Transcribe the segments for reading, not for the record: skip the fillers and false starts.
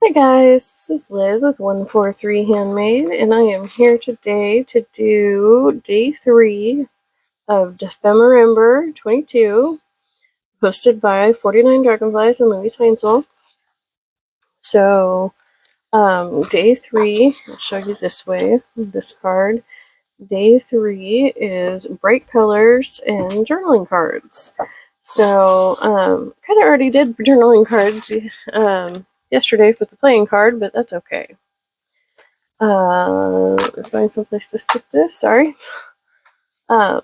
Hi guys, this is Liz with 143 Handmade, and I am here today to do day 3 of dephemerember 22, hosted by 49 Dragonflies and Louise Heinzel. So, day 3, I'll show you this way, this card. Day 3 is bright colors and journaling cards. So, kind of already did journaling cards yesterday with the playing card, but that's okay. Find some place to stick this, sorry.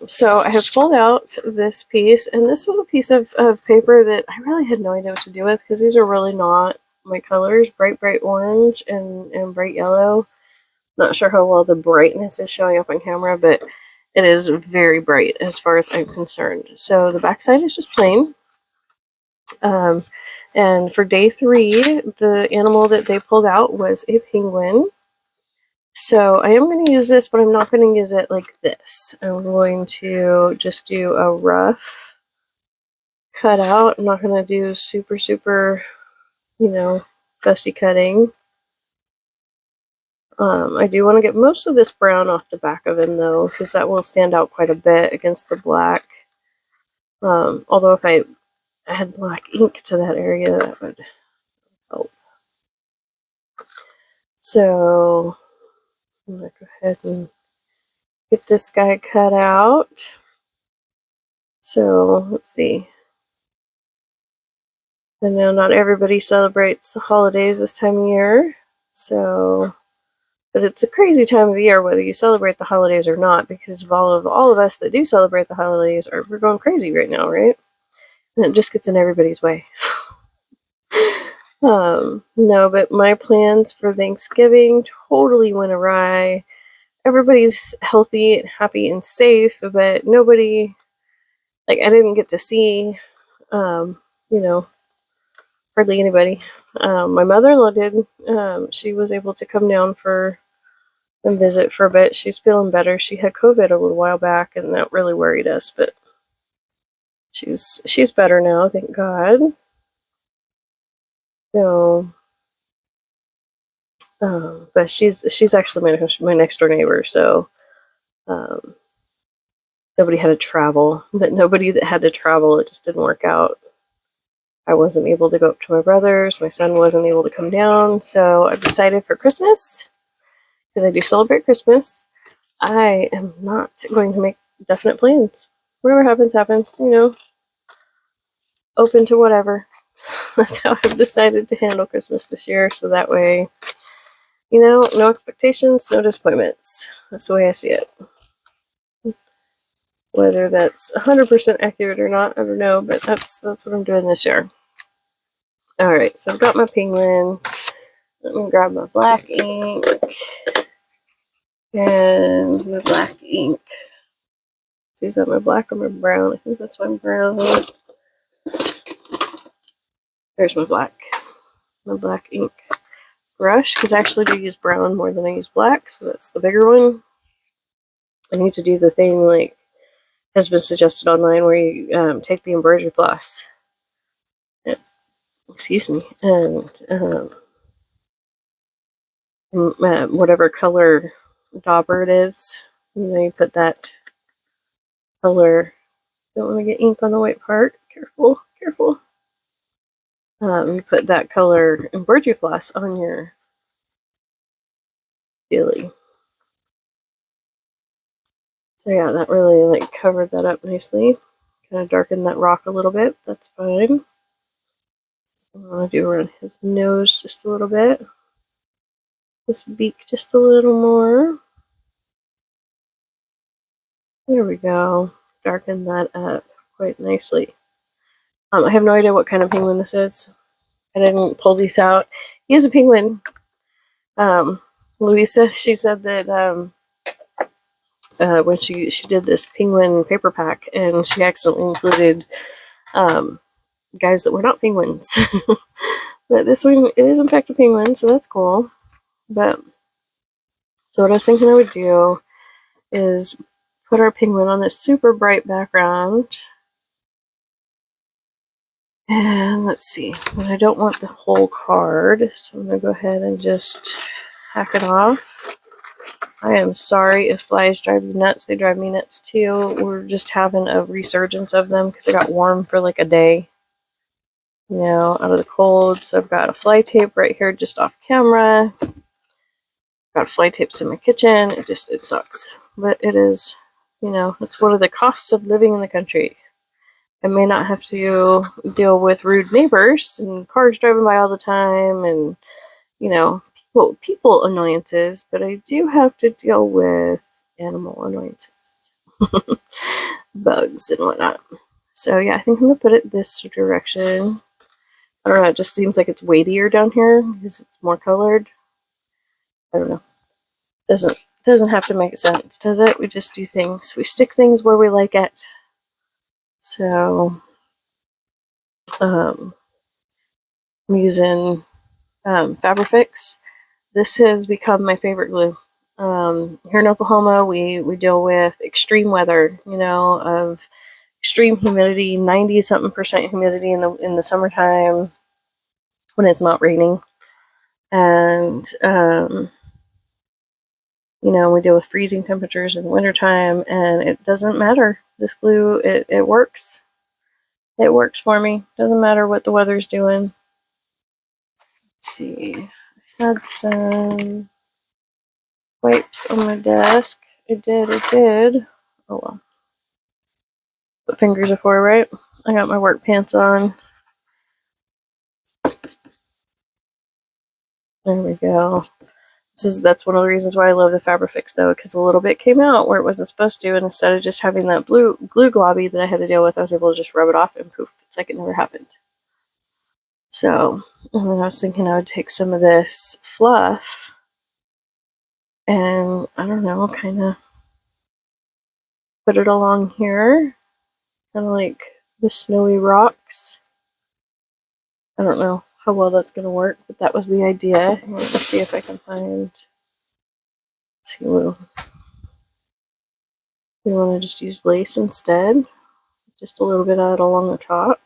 So I have pulled out this piece, and this was a piece of paper that I really had no idea what to do with, because these are really not my colors, bright orange and bright yellow. Not sure how well the brightness is showing up on camera, but it is very bright as far as I'm concerned. So the backside is just plain. And for day 3, the animal that they pulled out was a penguin. So I am going to use this, but I'm not going to use it like this. I'm going to just do a rough cutout. I'm not going to do super, fussy cutting. I do want to get most of this brown off the back of him, though, because that will stand out quite a bit against the black. Although if I add black ink to that area, that would help. So I'm going to go ahead and get this guy cut out. So let's see. I know not everybody celebrates the holidays this time of year, but it's a crazy time of year whether you celebrate the holidays or not, because of all of us that do celebrate the holidays we're going crazy right now, right? And it just gets in everybody's way. No, but my plans for Thanksgiving totally went awry. Everybody's healthy and happy and safe, but nobody, I didn't get to see, you know, hardly anybody. My mother-in-law did. She was able to come down and visit for a bit. She's feeling better. She had COVID a little while back, and that really worried us, but she's better now, thank God. So, but she's actually my next door neighbor, so nobody had to travel. But nobody that had to travel, it just didn't work out. I wasn't able to go up to my brother's. My son wasn't able to come down, so I've decided for Christmas, because I do celebrate Christmas, I am not going to make definite plans. Whatever happens, happens, open to whatever. That's how I've decided to handle Christmas this year, so that way, no expectations, no disappointments. That's the way I see it. Whether that's 100% accurate or not, I don't know, but that's what I'm doing this year. Alright, so I've got my penguin. Let me grab my black ink. And my black ink. See, is that my black or my brown? I think that's my brown. There's my black ink brush, because I actually do use brown more than I use black, so that's the bigger one. I need to do the thing like has been suggested online, where you take the embroidery floss, excuse me, and whatever color dauber it is, you put that color. Don't want to get ink on the white part. Careful. You put that color embroidery floss on your daily. So yeah, that really covered that up nicely. Kind of darkened that rock a little bit. That's fine. I want to do around his nose just a little bit. His beak just a little more. There we go. Darken that up quite nicely. I have no idea what kind of penguin this is. I didn't pull these out. He is a penguin. Louisa, she said that when she did this penguin paper pack, and she accidentally included guys that were not penguins. But this one, it is in fact a penguin, so that's cool. But so what I was thinking I would do is put our penguin on this super bright background. And let's see, and I don't want the whole card, so I'm going to go ahead and just hack it off. I am sorry if flies drive you nuts. They drive me nuts too. We're just having a resurgence of them because it got warm for like a day, you know, out of the cold. So I've got a fly tape right here just off camera. Got fly tapes in my kitchen. It sucks. But it is, you know, it's one of the costs of living in the country. I may not have to deal with rude neighbors and cars driving by all the time and, you know, people annoyances, but I do have to deal with animal annoyances. Bugs and whatnot. So yeah, I think I'm gonna put it this direction. I don't know, it just seems like it's weightier down here because it's more colored. I don't know. Doesn't have to make sense, does it? We just do things. We stick things where we like it. So I'm using Fabrifix. This has become my favorite glue. Here in Oklahoma, we deal with extreme weather, you know, of extreme humidity, 90-something% humidity in the summertime when it's not raining. And, you know, we deal with freezing temperatures in the wintertime, and it doesn't matter. This glue, it works. It works for me. Doesn't matter what the weather's doing. Let's see. I had some wipes on my desk. I did. Oh well. What fingers are for, right? I got my work pants on. There we go. That's one of the reasons why I love the Fabrifix though, because a little bit came out where it wasn't supposed to, and instead of just having that glue globby that I had to deal with, I was able to just rub it off and poof, it's like it never happened. So, and then I was thinking I would take some of this fluff and, I don't know, kind of put it along here, kind of like the snowy rocks. I don't know how well that's going to work, but that was the idea. Let's see if I can find, let's see, we want to just use lace instead, just a little bit out along the top.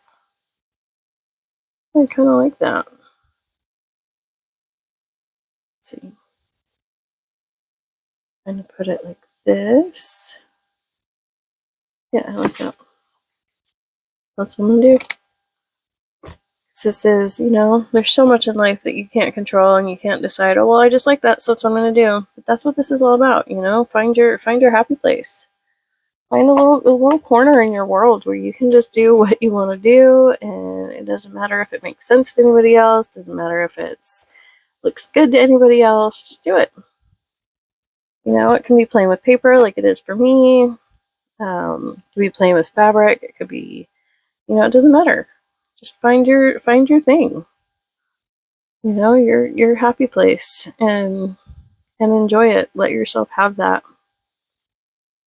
I kind of like that. Let's see. I'm going to put it like this. Yeah, I like that. That's what I'm going to do. This is, you know, there's so much in life that you can't control and you can't decide, oh, well, I just like that, so that's what I'm going to do. But that's what this is all about, you know? Find your happy place. Find a little corner in your world where you can just do what you want to do, and it doesn't matter if it makes sense to anybody else, doesn't matter if it's looks good to anybody else, just do it. You know, it can be playing with paper like it is for me. It could be playing with fabric. It could be, you know, it doesn't matter. Just find your thing. You know, your happy place, and enjoy it. Let yourself have that.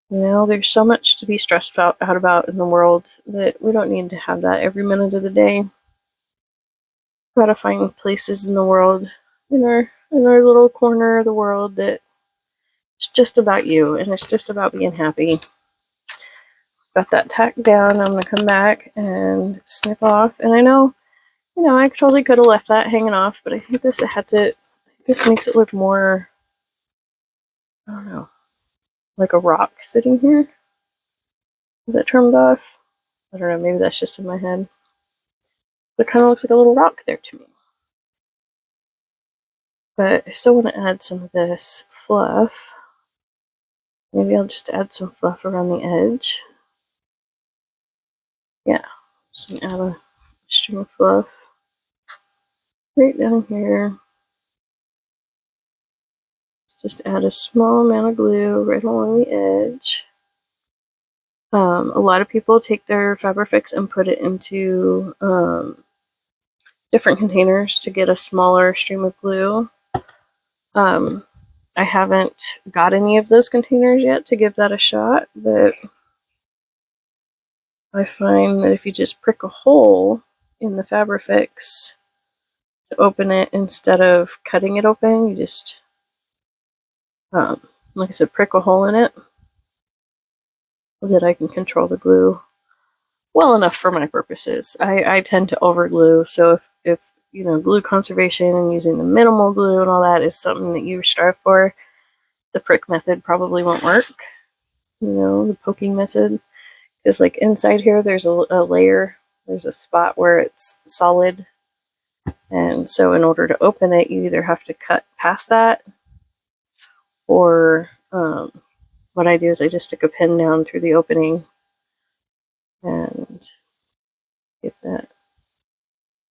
You know, there's so much to be stressed out about in the world that we don't need to have that every minute of the day. We gotta find places in the world, in our little corner of the world, that it's just about you and it's just about being happy. Got that tacked down. I'm gonna come back and snip off. And I know, you know, I totally could have left that hanging off, but I think this makes it look more, I don't know, like a rock sitting here. Is that trimmed off? I don't know, maybe that's just in my head. But it kind of looks like a little rock there to me. But I still want to add some of this fluff. Maybe I'll just add some fluff around the edge. Yeah, just gonna add a string of fluff right down here. Just add a small amount of glue right along the edge. A lot of people take their Fabrifix and put it into different containers to get a smaller stream of glue. I haven't got any of those containers yet to give that a shot, but I find that if you just prick a hole in the Fabrifix to open it instead of cutting it open, you just, like I said, prick a hole in it so that I can control the glue well enough for my purposes. I tend to over glue, so if you know, glue conservation and using the minimal glue and all that is something that you strive for, the prick method probably won't work. You know, the poking method. Because like inside here, there's a layer, there's a spot where it's solid. And so in order to open it, you either have to cut past that, or what I do is I just stick a pin down through the opening and get that,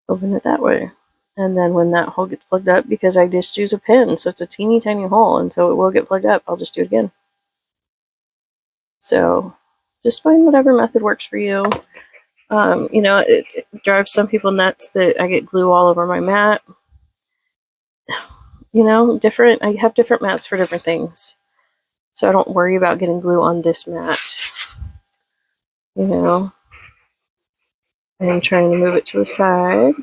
open it that way. And then when that hole gets plugged up, because I just use a pin, so it's a teeny tiny hole, and so it will get plugged up, I'll just do it again. So just find whatever method works for you. You know, it drives some people nuts that I get glue all over my mat. You know, I have different mats for different things. So I don't worry about getting glue on this mat. You know, I'm trying to move it to the side.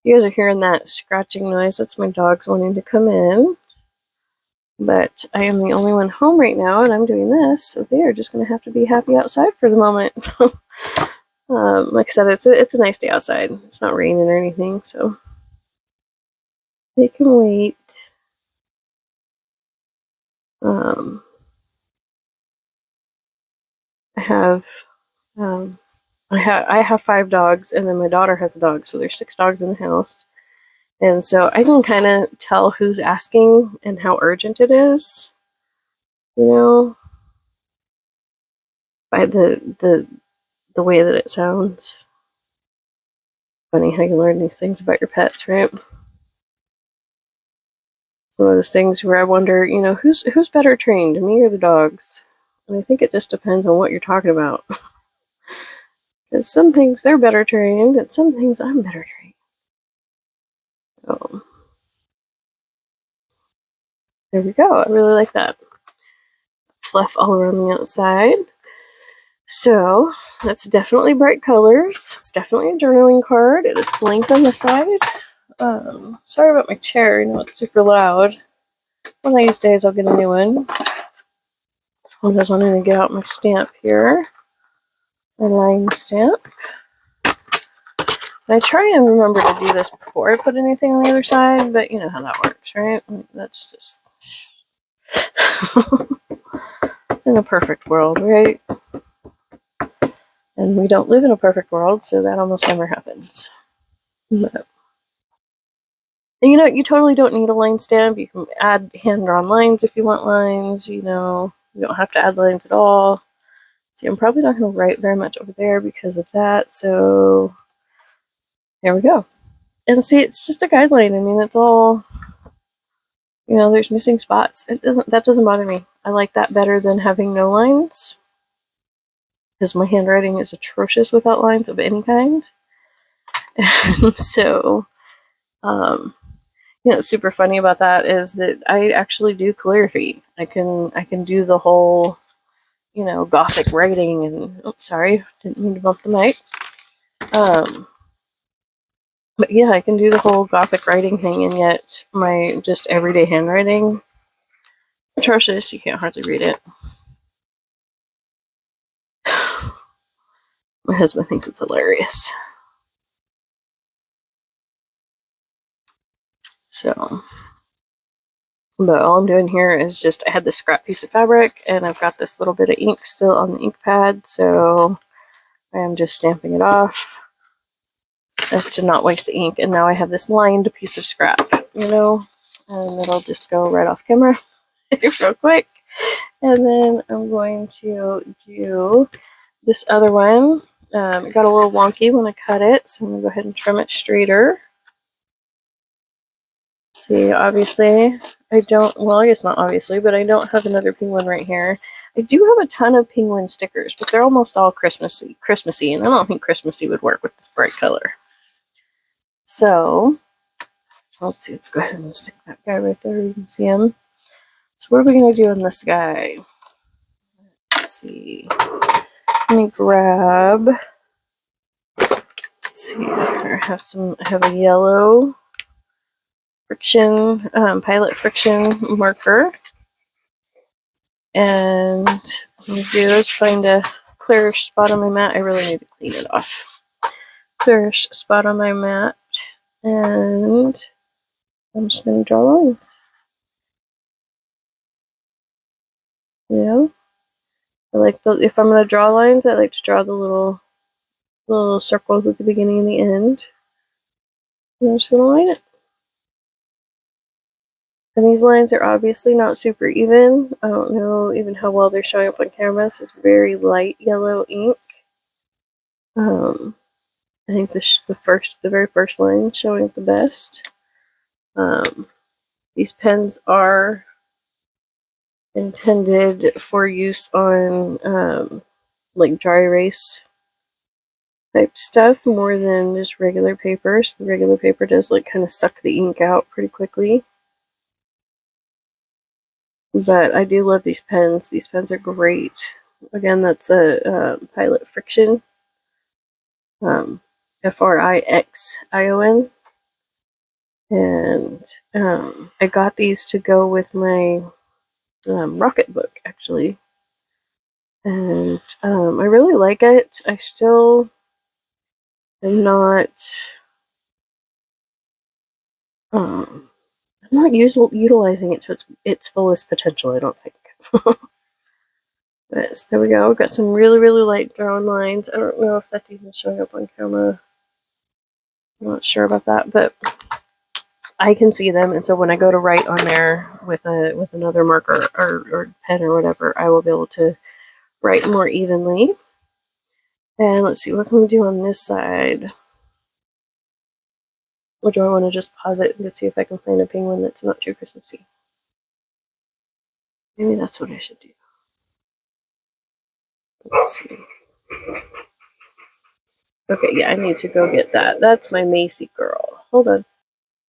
You guys are hearing that scratching noise. That's my dogs wanting to come in. But I am the only one home right now, and I'm doing this, so they are just going to have to be happy outside for the moment. Like I said, it's a nice day outside. It's not raining or anything, so they can wait. I have 5 dogs, and then my daughter has a dog, so there's 6 dogs in the house. And so I can kind of tell who's asking and how urgent it is, you know, by the way that it sounds. Funny how you learn these things about your pets, right? It's one of those things where I wonder, you know, who's better trained, me or the dogs? And I think it just depends on what you're talking about. Because some things they're better trained, and some things I'm better trained. So there we go. I really like that. Fluff all around the outside. So that's definitely bright colors. It's definitely a journaling card. It is blank on the side. Sorry about my chair. I know it's super loud. One of these days I'll get a new one. I'm just wanting to get out my stamp here. My line stamp. And I try and remember to do this before I put anything on the other side, but you know how that works, right? That's just in a perfect world, right? And we don't live in a perfect world, so that almost never happens. But, and you know, you totally don't need a line stamp. You can add hand-drawn lines if you want lines, you know. You don't have to add lines at all. See, I'm probably not going to write very much over there because of that, so there we go. And see, it's just a guideline. I mean, it's all, you know, there's missing spots. That doesn't bother me. I like that better than having no lines, because my handwriting is atrocious without lines of any kind. And so, you know, what's super funny about that is that I actually do calligraphy. I can do the whole, you know, Gothic writing and, oh, sorry, didn't mean to bump the mic. But yeah, I can do the whole Gothic writing thing, and yet my just everyday handwriting, atrocious. You can't hardly read it. My husband thinks it's hilarious. So, but all I'm doing here is just, I had this scrap piece of fabric, and I've got this little bit of ink still on the ink pad, so I am just stamping it off as to not waste the ink. And now I have this lined piece of scrap, you know, and it'll just go right off camera real quick. And then I'm going to do this other one. It got a little wonky when I cut it, so I'm going to go ahead and trim it straighter. See, obviously, I don't, well, I guess not obviously, but I don't have another penguin right here. I do have a ton of penguin stickers, but they're almost all Christmassy, and I don't think Christmassy would work with this bright color. So, let's see, let's go ahead and stick that guy right there. You can see him. So what are we going to do on this guy? Let's see. Let me grab, let's see here, I have a yellow friction, Pilot friction marker. And what I'm going to do is find a clearish spot on my mat. I really need to clean it off. Clearish spot on my mat, and I'm just going to draw lines. You know, I like if I'm going to draw lines, I like to draw the little circles at the beginning and the end. And I'm just going to line it. And these lines are obviously not super even. I don't know even how well they're showing up on camera. This is very light yellow ink. I think the very first line is showing up the best. These pens are intended for use on like dry erase type stuff more than just regular paper. So the regular paper does like kind of suck the ink out pretty quickly. But I do love these pens. These pens are great. Again, that's a Pilot Friction. Frixion. And I got these to go with my Rocket book, actually. And I really like it. I still am not... I'm not utilizing it to its fullest potential, I don't think. But so there we go. We've got some really, really light drawn lines. I don't know if that's even showing up on camera. I'm not sure about that, but I can see them, and so when I go to write on there with another marker or pen or whatever, I will be able to write more evenly. And let's see, what can we do on this side? Or do I want to just pause it and see if I can find a penguin that's not too Christmassy? Maybe that's what I should do. Let's see. Okay, yeah, I need to go get that. That's my Macy girl. Hold on.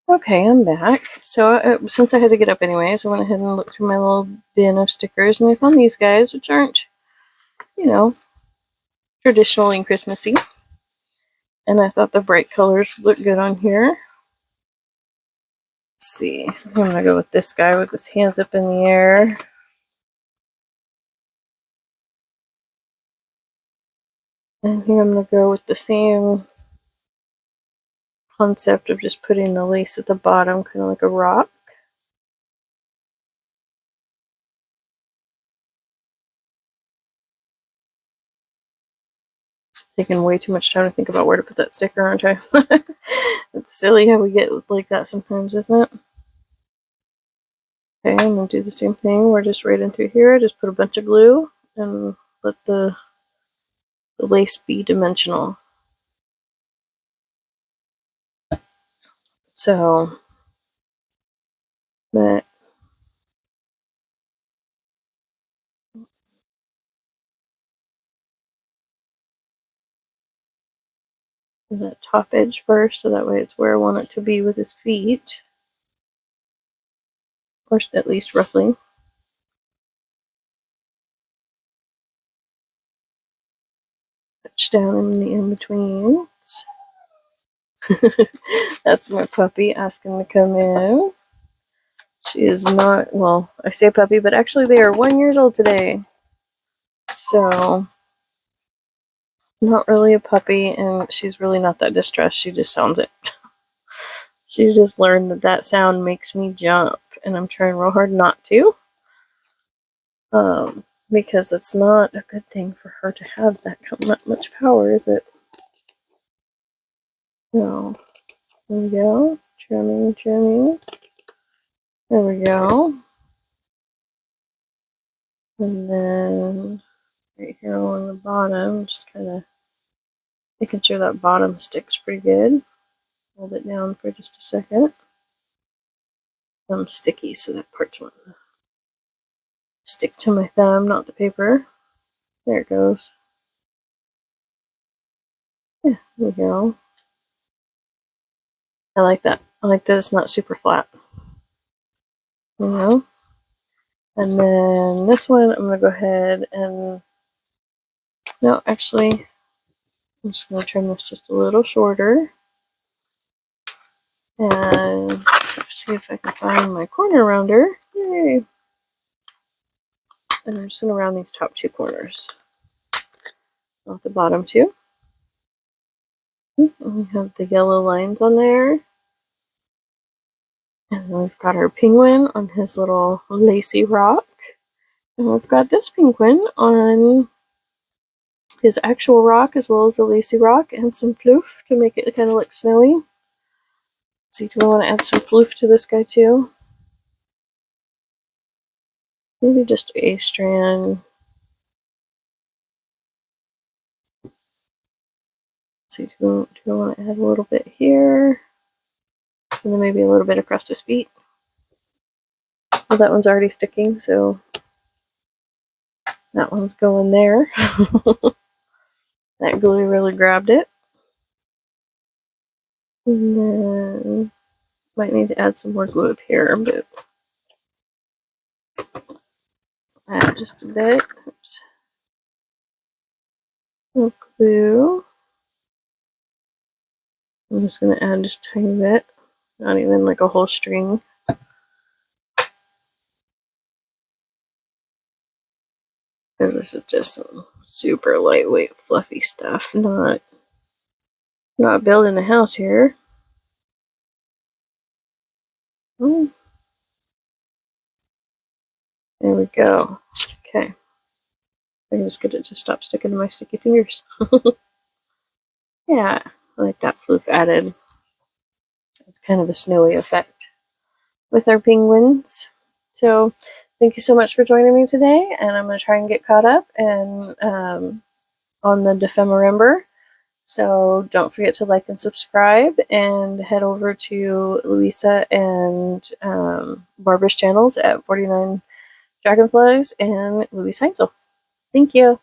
Okay, I'm back. So since I had to get up anyways, I went ahead and looked through my little bin of stickers, and I found these guys, which aren't, you know, traditionally Christmassy. And I thought the bright colors look good on here. Let's see. I'm going to go with this guy with his hands up in the air. And here I'm going to go with the same concept of just putting the lace at the bottom, kind of like a rock. Taking way too much time to think about where to put that sticker, aren't I? It's silly how we get like that sometimes, isn't it? Okay, I'm going to do the same thing. We're just right into here. Just put a bunch of glue and let the lace be dimensional. So, that top edge first, so that way it's where I want it to be with his feet. Or at least roughly. Touch down in the in-betweens. That's my puppy asking to come in. She is not, well, I say puppy, but actually they are 1 year old today. So, not really a puppy, and she's really not that distressed. She just sounds it. She's just learned that sound makes me jump, and I'm trying real hard not to. Because it's not a good thing for her to have that much power, is it? No. There we go. Trimming, trimming. There we go. And then right here along the bottom, just kind of making sure that bottom sticks pretty good. Hold it down for just a second. I'm sticky, so that part's want to stick to my thumb, not the paper. There it goes. Yeah, there we go. I like that. I like that it's not super flat. You know? And then this one, I'm going to go ahead and... No, actually, I'm just going to trim this just a little shorter. And see if I can find my corner rounder. Yay! And I'm just going to round these top two corners. at the bottom too. And we have the yellow lines on there. And then we've got our penguin on his little lacy rock. And we've got this penguin on his actual rock as well as a lacy rock and some floof to make it kind of look snowy. Let's see, do we want to add some floof to this guy too? Maybe just a strand. Let's see, do we want to add a little bit here? And then maybe a little bit across his feet. Well, that one's already sticking, so that one's going there. That glue really grabbed it. And then might need to add some more glue up here, but add just a bit. Oops. More glue. I'm just going to add just a tiny bit, not even like a whole string. Because this is just some super lightweight, fluffy stuff, not building a house here. Oh. There we go. Okay. I can just get it to stop sticking to my sticky fingers. Yeah, I like that floof added. It's kind of a snowy effect with our penguins. So thank you so much for joining me today, and I'm going to try and get caught up and on the dephemerember. So don't forget to like and subscribe, and head over to Louisa and Barbara's channels at 49 Dragonflies and Louise Heinzel. Thank you.